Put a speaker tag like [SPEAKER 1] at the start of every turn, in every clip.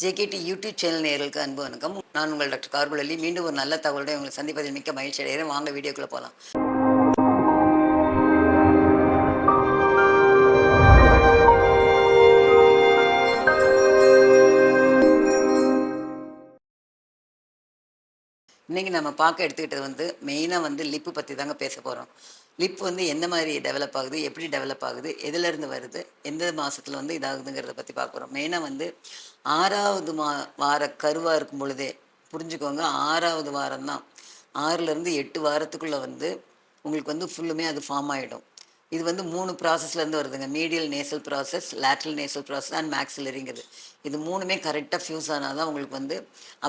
[SPEAKER 1] JKD YouTube channel நேயர்களுக்கு அன்பு வணக்கம். நான் உங்கள் டாக்டர் கார்குழலி. மீண்டும் ஒரு நல்ல தகவலுடன் உங்களை சந்திப்பதில் மிக்க மகிழ்ச்சி அடைகிறேன். வாங்க வீடியோக்குள்ளே போகலாம். இன்றைக்கி நம்ம பார்க்க எடுத்துக்கிட்டது மெயினாக லிப்பு பற்றி தாங்க பேச போகிறோம். லிப் எந்த மாதிரி டெவலப் ஆகுது, எப்படி டெவலப் ஆகுது, எதுலேருந்து வருது, எந்த மாதத்தில் இதாகுதுங்கிறத பற்றி பார்க்குறோம். மெயினாக 6வது வார கருவாக இருக்கும் பொழுதே புரிஞ்சுக்கோங்க. 6வது வாரம் தான், 6லேருந்து 8 வாரத்துக்குள்ளே உங்களுக்கு ஃபுல்லுமே அது ஃபார்ம் ஆகிடும். இது 3 ப்ராசஸ்லேருந்து வருதுங்க. Medial nasal process, lateral nasal process and மேக்ஸிலரிங்கிறது. இது 3மே கரெக்டாக ஃபியூஸ் ஆனால் தான் உங்களுக்கு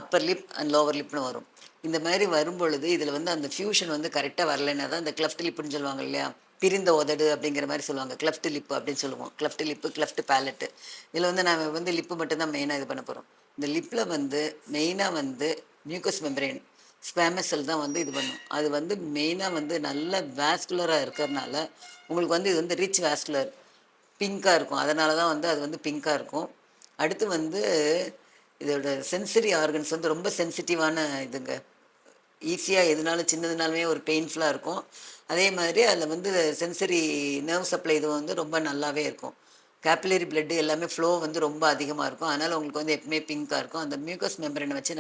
[SPEAKER 1] அப்பர் லிப் அண்ட் லோவர் லிப்னு வரும். இந்த மாதிரி வரும்பொழுது இதில் அந்த ஃபியூஷன் கரெக்டாக வரலைன்னா தான் இந்த கிளஃப்ட் லிப்புன்னு சொல்லுவாங்க இல்லையா, பிரிந்த உதடு அப்படிங்கிற மாதிரி சொல்லுவாங்க. கிளஃப்ட் லிப்பு அப்படின்னு சொல்லுவோம். Cleft lip, cleft palette. இதில் நாம் லிப்பு மட்டும்தான் மெயினாக இது பண்ண போகிறோம். இந்த லிப்பில் மெயினாக மியூக்கஸ் மெம்பரேன் ஸ்குவாமஸ் செல் தான் இது பண்ணும். அது மெயினாக நல்ல வேஸ்குலராக இருக்கிறதுனால உங்களுக்கு இது ரிச் வேஸ்குலர் பிங்காக இருக்கும். அதனால தான் அது பிங்காக இருக்கும். அடுத்து இதோட சென்சரி ஆர்கன்ஸ் ரொம்ப சென்சிட்டிவான இதுங்க. ஈஸியாக எதுனாலும் சின்னதுனாலுமே ஒரு பெயின்ஃபுல்லாக இருக்கும். அதே மாதிரி அதில் சென்சரி நர்வ் சப்ளை இது ரொம்ப நல்லாவே இருக்கும். கேப்பிலரி பிளட்டு எல்லாமே ஃப்ளோ ரொம்ப அதிகமாக இருக்கும். அதனால் உங்களுக்கு எப்பவுமே பிங்காக இருக்கும். அந்த மியூக்கஸ் மெம்பரனை வச்சு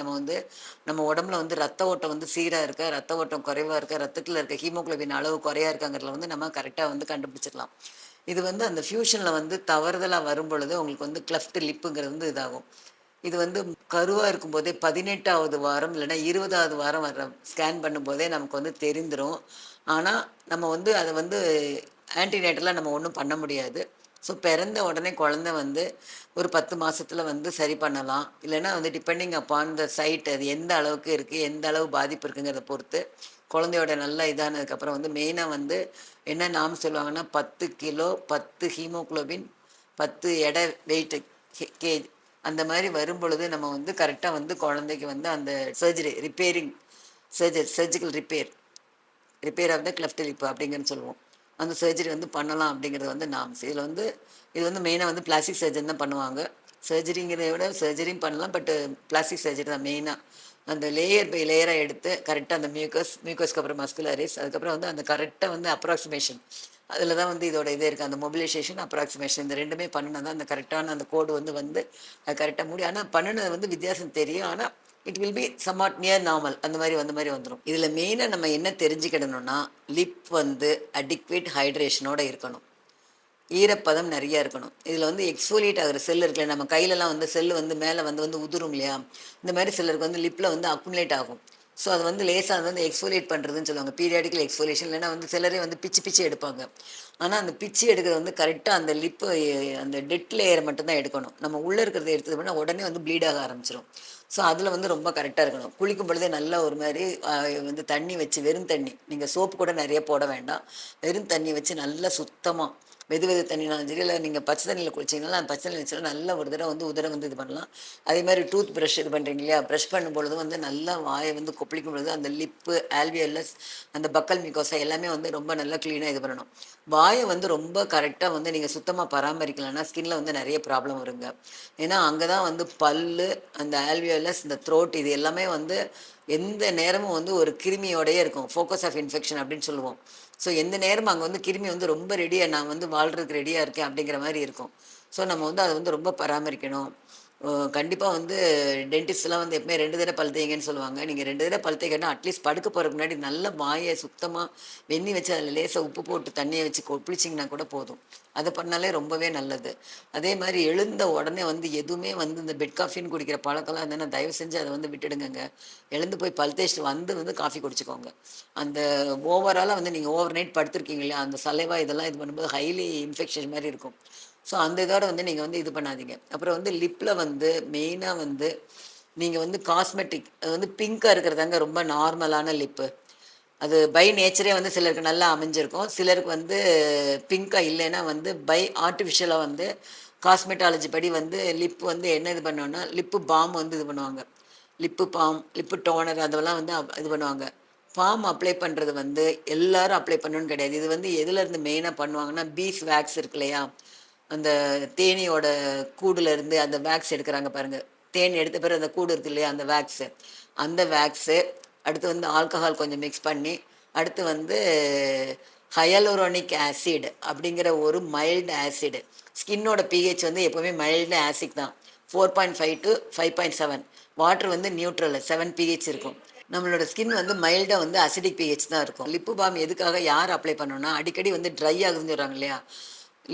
[SPEAKER 1] நம்ம உடம்புல ரத்த ஓட்டம் சீராக இருக்க, ரத்த ஓட்டம் குறைவாக இருக்க, ரத்தத்தில் இருக்க ஹீமோகுளோபின் அளவு குறையாக இருக்காங்கிறதுல நம்ம கரெக்டாக கண்டுபிடிச்சிடலாம். இது அந்த ஃபியூஷனில் தவறுதலாக வரும் பொழுது உங்களுக்கு கிளஃப்ட் லிப்புங்கிறது இதாகும். இது கருவாக இருக்கும்போதே 18வது வாரம் இல்லைன்னா 20வது வாரம் வர்ற ஸ்கேன் பண்ணும்போதே நமக்கு தெரிந்துடும். ஆனால் நம்ம அதை ஆன்டிநேட்டலாக நம்ம ஒன்றும் பண்ண முடியாது. ஸோ பிறந்த உடனே குழந்தை ஒரு 10 மாதத்தில் சரி பண்ணலாம். இல்லைன்னா டிபெண்டிங் அப்பான் த சைட், அது எந்த அளவுக்கு இருக்குது, எந்த அளவு பாதிப்பு இருக்குங்கிறத பொறுத்து குழந்தையோட நல்லா இதானதுக்கப்புறம் மெயினாக என்ன நாம் சொல்லுவாங்கன்னா 10 கிலோ 10 ஹீமோகுளோபின் 10 எடை வெயிட்டு கேஜ் அந்த மாதிரி வரும் பொழுது நம்ம கரெக்டாக குழந்தைக்கு அந்த surgery repairing surgical repair of the cleft lip அப்படிங்கிறன்னு சொல்லுவோம். அந்த சர்ஜரி பண்ணலாம் அப்படிங்கிறது நாம்ஸ். இதில் இது மெயினாக பிளாஸ்டிக் சர்ஜரி தான் பண்ணுவாங்க. சர்ஜரிங்கிறத விட சர்ஜரியும் பண்ணலாம், பட் பிளாஸ்டிக் சர்ஜரி தான் மெயினாக. அந்த லேயர் பை லேயராக எடுத்து கரெக்டாக அந்த மியூக்கஸ்க்கு அப்புறம் மஸ்குலரிஸ், அதுக்கப்புறம் அந்த கரெக்டாக அப்ராக்சிமேஷன், அதில் தான் இதோட இதே இருக்குது. அந்த மொபிலைசேஷன், அப்ராக்சிமேஷன், இந்த ரெண்டுமே பண்ணினா தான் அந்த கரெக்டான அந்த கோடு அது கரெக்டாக முடியும். ஆனால் பண்ணினது வித்தியாசம் தெரியும். ஆனால் it will be somewhat near normal அந்த மாதிரி வந்துடும். இதில் மெயினாக நம்ம என்ன தெரிஞ்சுக்கிடணும்னா, லிப் அடிக்வேட் ஹைட்ரேஷனோட இருக்கணும். ஈரப்பதம் நிறையா இருக்கணும். இதில் எக்ஸ்ஃபோலியேட் ஆகிற செல் இருக்குல்ல, நம்ம கையிலலாம் செல்லு மேலே உதிரும் இல்லையா, இந்த மாதிரி சிலருக்கு லிப்பில் அக்குமுலேட் ஆகும். ஸோ அது லேசாக எக்ஸ்ஃபோலியேட் பண்ணுறதுன்னு சொல்லுவாங்க. Periodical exfoliation. இல்லைன்னா சிலரே பிச்சு எடுப்பாங்க. ஆனால் அந்த பிச்சு எடுக்கிறது கரெக்டாக அந்த லிப்பு அந்த டெட் லேயரை மட்டும்தான் எடுக்கணும். நம்ம உள்ளே இருக்கிறத எடுத்தது பண்ணால் உடனே ப்ளீட் ஆக ஆரம்பிச்சிடும். ஸோ அதில் ரொம்ப கரெக்டாக இருக்கணும். குளிக்கும் பொழுதே நல்லா ஒரு மாதிரி தண்ணி வச்சு, வெறும் தண்ணி, நீங்கள் சோப்பு கூட நிறைய போட வேண்டாம், வெறும் தண்ணி வச்சு நல்லா சுத்தமாக வெது தண்ணினாலும் சரி, இல்லை நீங்கள் பச்சை தண்ணியில் குளிச்சிங்கனாலும் அந்த பச்சை தண்ணி வச்சாலும் நல்லா ஒரு தடவை உதர இது பண்ணலாம். அதே மாதிரி டூத் ப்ரஷ் இது பண்ணுறீங்க இல்லையா, ப்ரஷ் பண்ணும்பொழுது நல்லா வாயை கொப்பளிக்கும் பொழுது அந்த லிப்பு, ஆல்வியல்லஸ், அந்த பக்கல் மிகோசா எல்லாமே ரொம்ப நல்லா க்ளீனாக இது பண்ணணும். வாயை ரொம்ப கரெக்டாக நீங்கள் சுத்தமாக பராமரிக்கலைன்னா ஸ்கின்ல நிறைய ப்ராப்ளம் வருங்க. ஏன்னா அங்கே தான் பல்லு, அந்த ஆல்வியல்லஸ், இந்த த்ரோட், இது எல்லாமே எந்த நேரமும் ஒரு கிருமியோடையே இருக்கும். ஃபோக்கஸ் ஆஃப் இன்ஃபெக்ஷன் அப்படின்னு சொல்லுவோம். ஸோ எந்த நேரமும் அங்கே கிருமி ரொம்ப ரெடியாக, நான் வாழ்கிறதுக்கு ரெடியாக இருக்கேன் அப்படிங்கிற மாதிரி இருக்கும். ஸோ நம்ம அதை ரொம்ப பராமரிக்கணும். கண்டிப்பாக டென்டிஸ்ட்லாம் எப்பவுமே 2 தடவை பல் தேய்ங்கன்னு சொல்லுவாங்க. நீங்கள் 2 தடவை பல் தேய்க்கணும்னா அட்லீஸ்ட் படுக்க போகிறதுக்கு முன்னாடி நல்ல வாயை சுத்தமாக வெந்நி வச்சு அதில் லேசாக உப்பு போட்டு தண்ணியை வச்சு கொப்பளிச்சிங்கன்னா கூட போதும். அதை பண்ணாலே ரொம்பவே நல்லது. அதே மாதிரி எழுந்த உடனே எதுவுமே இந்த பெட் காஃபின்னு குடிக்கிற பழக்கம்லாம் இருந்ததுன்னா தயவு செஞ்சு அதை விட்டுடுங்க. எழுந்து போய் பல் தேய்ச்சிட்டு காஃபி குடிச்சிக்கோங்க. அந்த ஓவராலாக நீங்கள் ஓவர் நைட் படுத்துருக்கீங்க இல்லையா, அந்த சலைவா இதெல்லாம் இது பண்ணும்போது ஹைலி இன்ஃபெக்ஷன் மாதிரி இருக்கும். ஸோ அந்த இதோட நீங்கள் இது பண்ணாதீங்க. அப்புறம் லிப்பில் மெயினாக நீங்கள் காஸ்மெட்டிக், அது பிங்காக இருக்கிறதாங்க ரொம்ப நார்மலான லிப்பு. அது பை நேச்சரே சிலருக்கு நல்லா அமைஞ்சிருக்கும். சிலருக்கு பிங்காக இல்லைன்னா பை ஆர்டிஃபிஷியலாக காஸ்மெட்டாலஜி படி லிப்பு என்ன இது பண்ணுவோன்னா, லிப்பு பாம் இது பண்ணுவாங்க. லிப்பு பாம், லிப்பு டோனர், அதெல்லாம் இது பண்ணுவாங்க. பாம் அப்ளை பண்ணுறது எல்லாரும் அப்ளை பண்ணணும்னு கிடையாது. இது எதுலேருந்து மெயினாக பண்ணுவாங்கன்னா, பீஃப் வேக்ஸ் இருக்கு இல்லையா, அந்த தேனியோட கூடுல இருந்து அந்த வேக்ஸ் எடுக்கிறாங்க பாருங்கள், தேன் எடுத்த பிறகு அந்த கூடு இருக்கு இல்லையா, அந்த வேக்ஸு, அந்த வேக்ஸு, அடுத்து வந்து ஆல்கஹால் கொஞ்சம் மிக்ஸ் பண்ணி, அடுத்து வந்து ஹயலூரோனிக் ஆசிட் அப்படிங்கிற ஒரு மைல்டு ஆசிட். ஸ்கின்னோட பிஹெச் வந்து எப்போவுமே மைல்டு ஆசிட் தான், 4.5 to 5.7. வாட்டர் வந்து நியூட்ரல் 7 பிஹெச் இருக்கும். நம்மளோட ஸ்கின் வந்து மைல்டாக வந்து அசிடிக் பிஹெச் தான் இருக்கும். லிப்பு பாம் எதுக்காக யார் அப்ளை பண்ணணும்னா, அடிக்கடி வந்து ட்ரை ஆகுதுன்னு சொல்கிறாங்க இல்லையா,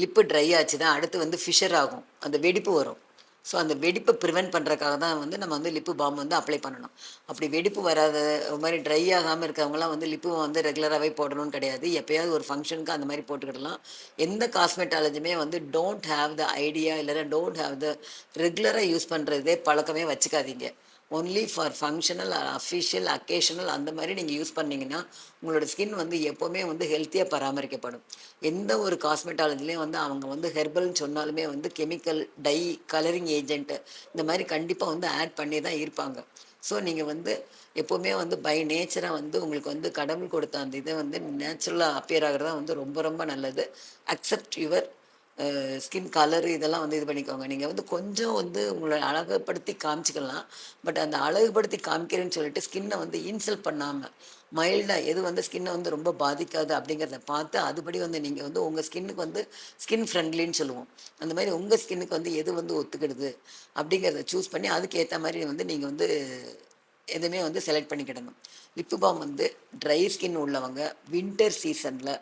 [SPEAKER 1] லிப்பு ட்ரை ஆச்சு தான் அடுத்து வந்து ஃபிஷர் ஆகும், அந்த வெடிப்பு வரும். ஸோ அந்த வெடிப்பை ப்ரிவென்ட் பண்ணுறதுக்காக தான் வந்து நம்ம வந்து லிப்பு பாம் வந்து அப்ளை பண்ணணும். அப்படி வெடிப்பு வராத ஒரு மாதிரி ட்ரை ஆகாமல் இருக்கிறவங்களாம் வந்து லிப்பு வந்து ரெகுலராகவே போடணும்னு கிடையாது. எப்போயாவது ஒரு ஃபங்க்ஷனுக்கு அந்த மாதிரி போட்டுக்கிடலாம். எந்த காஸ்மெட்டாலஜியுமே வந்து டோன்ட் ஹாவ் த ஐடியா, இல்லைன்னா டோன்ட் ஹாவ் த ரெகுலராக யூஸ் பண்ணுறதே பழக்கமே வச்சுக்காதீங்க. Only for functional official occasional அந்த மாதிரி நீங்கள் யூஸ் பண்ணிங்கன்னா உங்களோட ஸ்கின் வந்து எப்போவுமே வந்து ஹெல்த்தியாக பராமரிக்கப்படும். எந்த ஒரு காஸ்மெட்டாலஜிலையும் வந்து அவங்க வந்து ஹெர்பல்னு சொன்னாலுமே வந்து கெமிக்கல், டை, கலரிங் ஏஜென்ட்டு இந்த மாதிரி கண்டிப்பாக வந்து ஆட் பண்ணி தான் இருப்பாங்க. ஸோ நீங்கள் வந்து எப்போவுமே வந்து பை நேச்சராக வந்து உங்களுக்கு வந்து கடவுள் கொடுத்த அந்த இதை வந்து நேச்சுரலாக அப்பியர் ஆகிறதா வந்து ரொம்ப ரொம்ப நல்லது. அக்செப்ட் யுவர் ஸ்கின் கலரு இதெல்லாம் வந்து இது பண்ணிக்கோங்க. நீங்கள் வந்து கொஞ்சம் வந்து உங்களை அழகுபடுத்தி காமிச்சிக்கலாம். பட் அந்த அழகுபடுத்தி காமிக்கிறேன்னு சொல்லிட்டு ஸ்கின்னை வந்து இன்சல்ட் பண்ணாமல் மைல்டாக எது வந்து ஸ்கின்னை வந்து ரொம்ப பாதிக்காது அப்படிங்கிறத பார்த்து அதுபடி வந்து நீங்கள் வந்து உங்கள் ஸ்கின்னுக்கு வந்து ஸ்கின் ஃப்ரெண்ட்லின்னு சொல்லுவோம். அந்த மாதிரி உங்கள் ஸ்கின்னுக்கு வந்து எது வந்து ஒத்துக்கிடுது அப்படிங்கிறத சூஸ் பண்ணி அதுக்கு ஏற்ற மாதிரி வந்து நீங்கள் வந்து எதுவுமே வந்து செலக்ட் பண்ணிக்கிடணும். லிப்பு பாம் வந்து ட்ரை ஸ்கின் உள்ளவங்க வின்டர் சீசனில்,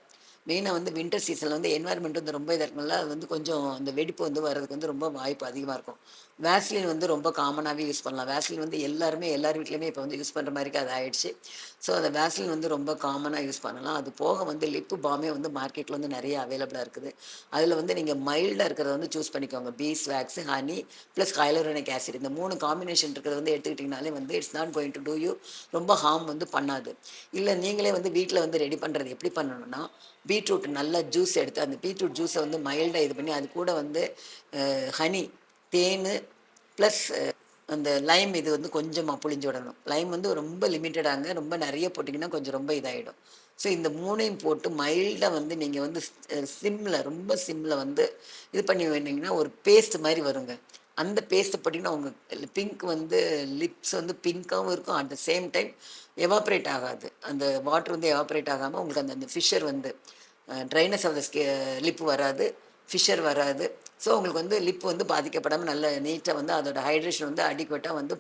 [SPEAKER 1] மெயினாக வந்து வின்டர் சீசனில் வந்து என்வாயர்மெண்ட் வந்து ரொம்ப இதாக இருக்குனால அது வந்து கொஞ்சம் அந்த வெடிப்பு வந்து வர்றதுக்கு வந்து ரொம்ப வாய்ப்பு அதிகமாக இருக்கும். வேஸ்லின் வந்து ரொம்ப காமனாகவே யூஸ் பண்ணலாம். வேஸ்லின் வந்து எல்லாருமே எல்லார் வீட்லேயுமே இப்போ வந்து யூஸ் பண்ணுற மாதிரி அது ஆயிடுச்சு. ஸோ அந்த வேஸ்லின் வந்து ரொம்ப காமனாக யூஸ் பண்ணலாம். அது போக வந்து லிப்பு பாமே வந்து மார்க்கெட்டில் வந்து நிறைய அவைலபிளாக இருக்குது. அதில் வந்து நீங்கள் மைல்டாக இருக்கிறத வந்து சூஸ் பண்ணிக்கோங்க. Bees wax, honey plus hyaluronic acid, இந்த 3 காம்பினேஷன் இருக்கிறத வந்து எடுத்துக்கிட்டிங்கனாலே வந்து it's not going to do you, ரொம்ப ஹார்ம் வந்து பண்ணாது. இல்லை நீங்களே வந்து வீட்டில் வந்து ரெடி பண்ணுறது எப்படி பண்ணணும்னா, பீட்ரூட் நல்லா ஜூஸ் எடுத்து அந்த பீட்ரூட் ஜூஸை வந்து மைல்டாக இது பண்ணி அது கூட வந்து ஹனி, தேன் ப்ளஸ் அந்த லைம் இது வந்து கொஞ்சமாக புளிஞ்சு விடணும். லைம் வந்து ரொம்ப லிமிட்டடாங்க, ரொம்ப நிறைய போட்டிங்கன்னா கொஞ்சம் ரொம்ப இதாகிடும். ஸோ இந்த 3ஐயும் போட்டு மைல்டாக வந்து நீங்கள் வந்து சிம்மில், ரொம்ப சிம்மில் வந்து இது பண்ணி வேண்டிங்கன்னா ஒரு பேஸ்ட் மாதிரி வருங்க. அந்த பேஸ்ட்டை போட்டிங்கன்னா உங்கள் பிங்க் வந்து லிப்ஸ் வந்து பிங்க்காகவும் இருக்கும். At the same time evaporate ஆகாது, அந்த வாட்டர் வந்து எவாப்ரேட் ஆகாமல் உங்களுக்கு அந்த அந்த ஃபிஷர் வந்து ட்ரைனஸ் ஆஃப் த லிப்பு வராது, ஃபிஷர் வராது. ஸோ உங்களுக்கு வந்து லிப் வந்து பாதிக்கப்படாமல் நல்ல நீட்டாக வந்து அதோட ஹைட்ரேஷன் வந்து அடிக்குவேட்டாக வந்து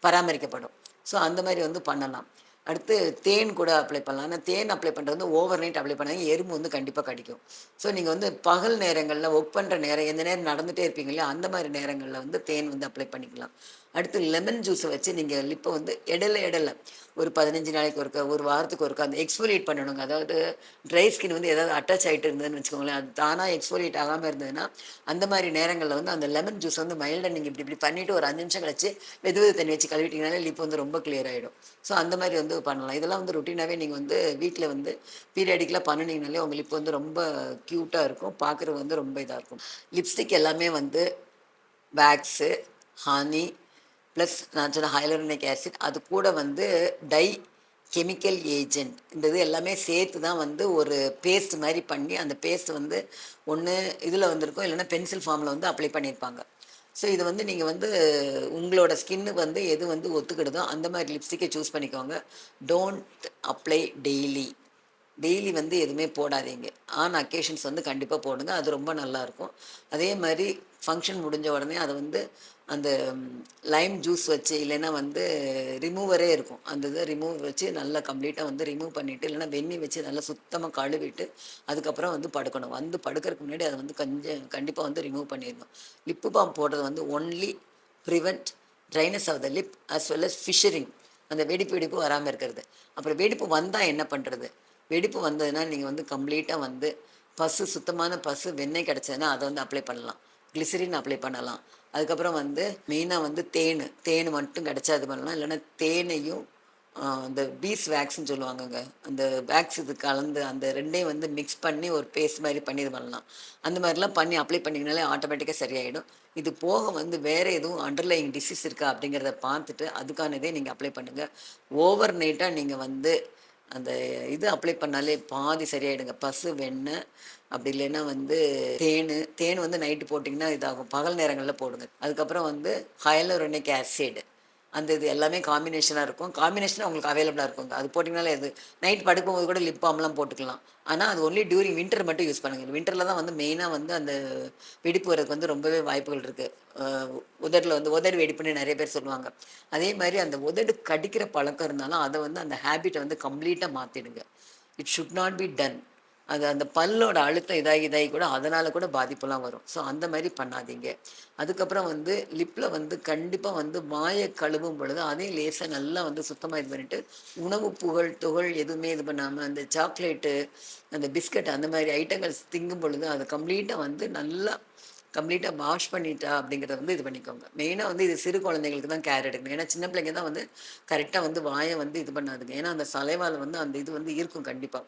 [SPEAKER 1] பராமரிக்கப்படும். ஸோ அந்த மாதிரி வந்து பண்ணலாம். அடுத்து தேன் கூட அப்ளை பண்ணலாம். ஆனால் தேன் அப்ளை பண்ணுறது வந்து ஓவர் நைட் அப்ளை பண்ணாங்க, எறும்பு வந்து கண்டிப்பாக கடிக்கும். ஸோ நீங்கள் வந்து பகல் நேரங்களில் ஒர்க் பண்ணுற நேரம், எந்த நேரம் நடந்துகிட்டே இருப்பீங்க இல்லையா, அந்த மாதிரி நேரங்களில் வந்து தேன் வந்து அப்ளை பண்ணிக்கலாம். அடுத்து லெமன் ஜூஸை வச்சு நீங்கள் லிப்பை வந்து இடையில ஒரு 15 நாளைக்கு ஒருக்கா, ஒரு வாரத்துக்கு ஒருக்கா அந்த எக்ஸ்ஃபோலியேட் பண்ணணுங்க. அதாவது ட்ரை ஸ்கின் வந்து ஏதாவது அட்டாச் ஆகிட்டு இருந்ததுன்னு வச்சுக்கோங்களேன், அது தானாக எக்ஸ்ஃபோலியேட் ஆகாமல் இருந்ததுன்னா அந்த மாதிரி நேரங்களில் வந்து அந்த லெமன் ஜூஸ் வந்து மைல்டாக நீங்கள் இப்படி இப்படி பண்ணிவிட்டு ஒரு 5 நிமிஷம் கழிச்சு வெது தண்ணி வச்சு கழுவிட்டிங்கனாலே லிப் வந்து ரொம்ப கிளியர் ஆகிடும். ஸோ அந்த மாதிரி வந்து பண்ணலாம். இதெல்லாம் வந்து ருட்டீனாகவே நீங்கள் வந்து வீட்டில் வந்து பீரியாடிக்கலாக பண்ணினீங்கனாலே உங்கள் லிப் வந்து ரொம்ப க்யூட்டாக இருக்கும், பார்க்குறது வந்து ரொம்ப இதாக இருக்கும். லிப்ஸ்டிக் எல்லாமே வந்து வேக்ஸு, ஹனி ப்ளஸ் நான் சொன்ன ஹைலூரோனிக் ஆசிட், அது கூட வந்து டை, கெமிக்கல் ஏஜென்ட், இந்த இது எல்லாமே சேர்த்து தான் வந்து ஒரு பேஸ்ட் மாதிரி பண்ணி அந்த பேஸ்ட் வந்து ஒன்று இதில் வந்திருக்கும், இல்லைன்னா பென்சில் ஃபார்மில் வந்து அப்ளை பண்ணியிருப்பாங்க. ஸோ இது வந்து நீங்கள் வந்து உங்களோட ஸ்கின்னுக்கு வந்து எது வந்து ஒத்துக்கிடுதோ அந்த மாதிரி லிப்ஸ்டிக்கை சூஸ் பண்ணிக்கோங்க. Don't apply daily. டெய்லி வந்து எதுவுமே போடாதீங்க. ஆன் அக்கேஷன்ஸ் வந்து கண்டிப்பாக போடுங்க, அது ரொம்ப நல்லாயிருக்கும். அதே மாதிரி ஃபங்க்ஷன் முடிஞ்ச உடனே அதை வந்து அந்த லைம் ஜூஸ் வச்சு, இல்லைன்னா வந்து ரிமூவரே இருக்கும், அந்த இதை ரிமூவ் வச்சு நல்லா கம்ப்ளீட்டாக வந்து ரிமூவ் பண்ணிவிட்டு, இல்லைன்னா வெந்நி வச்சு நல்லா சுத்தமாக கழுவிட்டு அதுக்கப்புறம் வந்து படுக்கணும். வந்து படுக்கிறதுக்கு முன்னாடி அதை வந்து கொஞ்சம் கண்டிப்பாக வந்து ரிமூவ் பண்ணிடணும். லிப்பு பாம் போடுறது வந்து only prevent dryness of the lip as well as fissuring, அந்த வெடிப்பு வராமல் இருக்கிறது. அப்புறம் வெடிப்பு வந்தால் என்ன பண்ணுறது? வெடிப்பு வந்ததுன்னா நீங்கள் வந்து கம்ப்ளீட்டாக வந்து பசு, சுத்தமான பசு வெண்ணெய் கிடச்சதுன்னா அதை வந்து அப்ளை பண்ணலாம். கிளிசரின் அப்ளை பண்ணலாம். அதுக்கப்புறம் வந்து மெயினாக வந்து தேன் மட்டும் கிடச்சா இது பண்ணலாம். இல்லைன்னா தேனையும் அந்த பீஸ் வேக்ஸ்ன்னு சொல்லுவாங்கங்க, அந்த வேக்ஸ் இது கலந்து அந்த ரெண்டையும் வந்து மிக்ஸ் பண்ணி ஒரு பேஸ்ட் மாதிரி பண்ணி இது பண்ணலாம். அந்த மாதிரிலாம் பண்ணி அப்ளை பண்ணிங்கனாலே ஆட்டோமேட்டிக்காக சரியாயிடும். இது போக வந்து வேறு எதுவும் அண்டர்லைங் டிசீஸ் இருக்கா அப்படிங்கிறத பார்த்துட்டு அதுக்கானதே நீங்கள் அப்ளை பண்ணுங்கள். ஓவர் நைட்டாக நீங்கள் வந்து அந்த இது அப்ளை பண்ணாலே பாதி சரியாயிடுங்க. பசு, வெண்ணெய் அப்படி இல்லைன்னா வந்து தேன் வந்து நைட்டு போட்டிங்கன்னா இதாகும். பகல் நேரங்கள்ல போடுங்க. அதுக்கப்புறம் வந்து ஹையலூரோனிக் ஆசிட் அந்த இது எல்லாமே காம்பினேஷனா இருக்கும். காம்பினேஷனா உங்களுக்கு அவைலபிளா இருக்குங்க. அது போட்டிங்கனாலே அது நைட் படுக்கும்போது கூட லிப் பாம்லாம் போட்டுக்கலாம். ஆனா, அது ஒன்லி டியூரிங் வின்டர் மட்டும் யூஸ் பண்ணுங்க. வின்டர்ல தான் வந்து மெயினா வந்து அந்த வெடிப்பு வரதுக்கு வந்து ரொம்பவே வாய்ப்புகள் இருக்கு. அ உதடுல வந்து உதடு வெடிப்புன்னு நெறைய பேர் சொல்லுவாங்க. அதே மாரி அந்த உதடு கடிக்கிற பழக்கம் இருந்தாலும், அத வந்து அந்த ஹேபிட்ட வந்து கம்ப்ளீட்டா மாத்திடுங்க. It should not be done. அது அந்த பல்லோட அழுத்தம் இதாகி இதாகி கூட அதனால கூட பாதிப்புலாம் வரும். ஸோ அந்த மாரி பண்ணாதீங்க. அதுக்கப்புறம் வந்து லிப்ல வந்து கண்டிப்பா வந்து வாய கழுவும் பொழுது அதையும் லேசா நல்லா வந்து சுத்தமா இது பண்ணிட்டு, உணவு துகள் எதுவுமே இது பண்ணாம, அந்த சாக்லேட்டு, அந்த பிஸ்கட் அந்த மாரி ஐட்டங்கள் திங்கும் பொழுது அத கம்ப்ளீட்டா வந்து நல்லா கம்ப்ளீட்டா வாஷ் பண்ணிட்டா அப்படிங்கிறத வந்து இது பண்ணிக்கோங்க. மெயினா வந்து இது சிறு குழந்தைங்களுக்கு தான் கேர் எடுக்கணும். ஏன்னா சின்ன பிள்ளைங்க தான் வந்து கரெக்ட்டா வந்து வாய வந்து இது பண்ணாதுங்க. ஏன்னா அந்த சலைவால வந்து அந்த இது வந்து இருக்கும் கண்டிப்பா.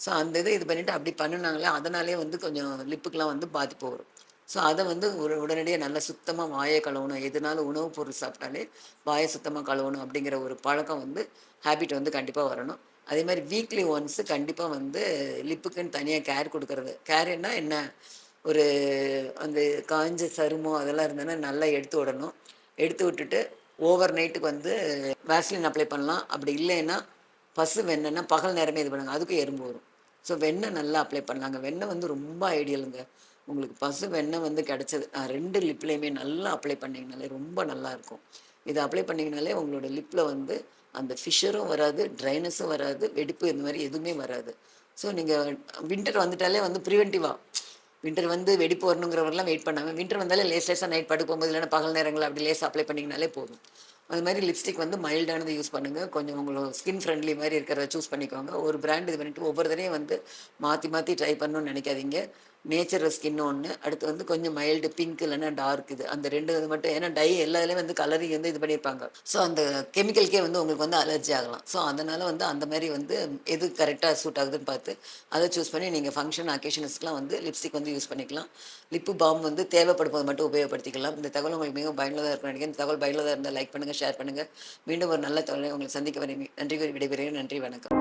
[SPEAKER 1] ஸோ அந்த இத இது பண்ணிட்டு அப்படி பண்ணுனாங்களே, அதனாலேயே வந்து கொஞ்சம் லிப்புக்கெல்லாம் வந்து பாதிப்பு வரும். ஸோ அத வந்து உடனடியா நல்லா சுத்தமா வாய கழுவணும். எதுனாலும் உணவு பொருள் சாப்பிட்டாலே வாய சுத்தமா கழுவணும் அப்படிங்கிற ஒரு பழக்கம் வந்து ஹேபிட் வந்து கண்டிப்பா வரணும். அதே மாரி வீக்லி ஒன்ஸ் கண்டிப்பா வந்து லிப்புக்குன்னு தனியா கேர் குடுக்கறது. கேர்ன்னா என்ன? ஒரு அந்த காய்ஞ்ச சருமம் அதெல்லாம் இருந்ததுன்னா நல்லா எடுத்து விடணும். எடுத்து விட்டுட்டு ஓவர் நைட்டுக்கு வந்து வேஸ்லின் அப்ளை பண்ணலாம். அப்படி இல்லைன்னா பசு வெண்ணெய்னா பகல் நேரமே இது பண்ணுங்க. அதுக்கும் எறும்பு வரும். ஸோ வெண்ணெய் நல்லா அப்ளை பண்ணலாங்க. வெண்ணெய் வந்து ரொம்ப ஐடியலுங்க. உங்களுக்கு பசு வெண்ணெய் வந்து கிடைச்சது 2 லிப்லயுமே நல்லா அப்ளை பண்ணீங்கனாலே ரொம்ப நல்லாயிருக்கும். இத அப்ளை பண்ணீங்கனாலே உங்களோட லிப்ல வந்து அந்த ஃபிஷரும் வராது, ட்ரைனஸும் வராது, வெடிப்பு இந்த மாரி எதுவுமே வராது. ஸோ நீங்க வின்டர் வந்துட்டாலே வந்து ப்ரிவென்டிவா வின்டர் வந்து வெடிப்பு வரணுங்கிறவரெல்லாம் வெயிட் பண்ணாம, வின்டர் வந்தாலே லேசா நைட் படுக்க போகும்போது இல்லைன்னா பகல் நேரங்கள்ல அப்படி லேசா அப்ளை பண்ணீங்கனாலே போதும். அது மாரி லிப்ஸ்டிக் வந்து மைல்டானது யூஸ் பண்ணுங்க. கொஞ்சம் உங்களோட ஸ்கின் ஃப்ரெண்ட்லி மாரி இருக்கிறத சூஸ் பண்ணிக்கோங்க. ஒரு பிராண்ட் இது பண்ணிட்டு ஒவ்வொரு தடவையும் வந்து மாத்தி மாத்தி ட்ரை பண்ணணும்னு நினைக்காதீங்க. நேச்சுரல் ஸ்கின் ஒண்ணு, அடுத்து வந்து கொஞ்சம் மைல்டு பிங்க் இல்லன்னா டார்க் இது. அந்த 2 இது மட்டும் ஏன்னா எல்லா இதுலயும் வந்து கலரிங் வந்து இது பண்ணியிருப்பாங்க. ஸோ அந்த கெமிக்கலுக்கே வந்து உங்களுக்கு வந்து அலர்ஜி ஆகலாம். ஸோ அதனால வந்து அந்த மாரி வந்து எது கரெக்ட்டா சூட் ஆகுதுன்னு பார்த்து, அத சூஸ் பண்ணி நீங்க ஃபங்ஷன், அக்கேஷன்ஸ்க்குலாம் வந்து லிப்ஸ்டிக் வந்து யூஸ் பண்ணிக்கலாம். லிப் பால்ம் வந்து தேவைப்படும்போது மட்டும் உபயோகப்படுத்திக்கலாம். இந்த தகவல் உங்களுக்கு மிகவும் பயனுள்ளதா இருக்கும்னு நினைக்கிறேன். இந்த தகவல் பயனுள்ளதா இருந்தா லைக் பண்ணுங்க, ஷேர் பண்ணுங்க. மீண்டும் ஒரு நல்ல தகவலை உங்களை சந்திக்க வரை நன்றி கூறி விடைபெறுகிறேன். நன்றி, வணக்கம்.